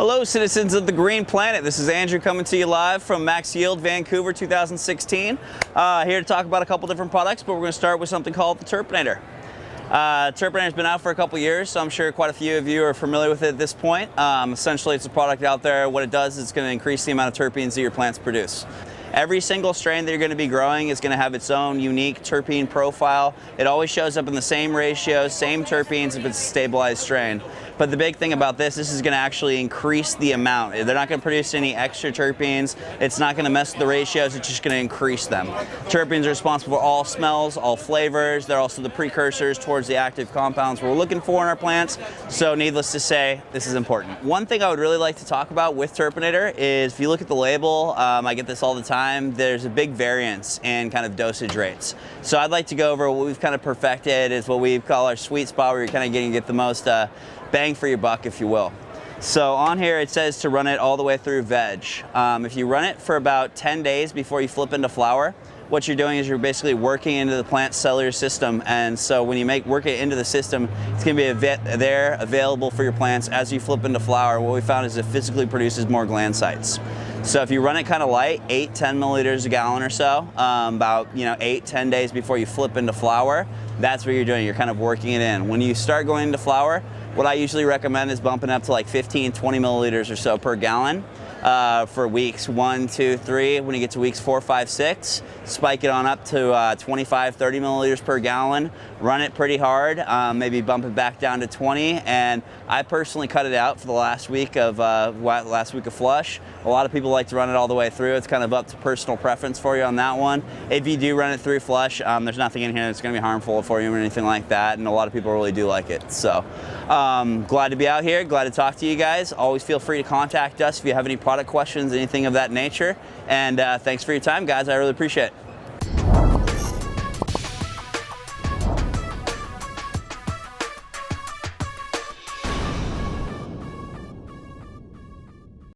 Hello citizens of the Green Planet, this is Andrew coming to you live from Max Yield, Vancouver 2016. Here to talk about a couple different products, but we're going to start with something called the Terpinator. Terpinator's been out for a couple years, so I'm sure quite a few of you are familiar with it at this point. Essentially it's a product out there. What it does is it's going to increase the amount of terpenes that your plants produce. Every single strain that you're going to be growing is going to have its own unique terpene profile. It always shows up in the same ratios, same terpenes if it's a stabilized strain. But the big thing about this is going to actually increase the amount. They're not going to produce any extra terpenes. It's not going to mess with the ratios. It's just going to increase them. Terpenes are responsible for all smells, all flavors. They're also the precursors towards the active compounds we're looking for in our plants. So needless to say, this is important. One thing I would really like to talk about with Terpinator is if you look at the label, I get this all the time, there's a big variance in kind of dosage rates. So I'd like to go over what we've kind of perfected is what we call our sweet spot, where you're kind of getting to get the most bang for your buck, if you will. So on here it says to run it all the way through veg. If you run it for about 10 days before you flip into flower, what you're doing is you're basically working into the plant's cellular system, and so when you work it into the system, it's going to be there available for your plants as you flip into flower. What we found is it physically produces more gland sites. So if you run it kind of light, 8-10 milliliters a gallon or so, about 8-10 days before you flip into flower, that's what you're doing. You're kind of working it in. When you start going into flower, what I usually recommend is bumping up to like 15-20 milliliters or so per gallon for weeks 1, 2, 3. When you get to weeks 4, 5, 6, spike it on up to 25-30 milliliters per gallon. Run it pretty hard, maybe bump it back down to 20. And I personally cut it out for the last week of flush. A lot of people like to run it all the way through. It's kind of up to personal preference for you on that one. If you do run it through flush, there's nothing in here that's going to be harmful for you or anything like that, and a lot of people really do like it. So glad to be out here, glad to talk to you guys. Always feel free to contact us if you have any product questions, anything of that nature. And thanks for your time, guys. I really appreciate it.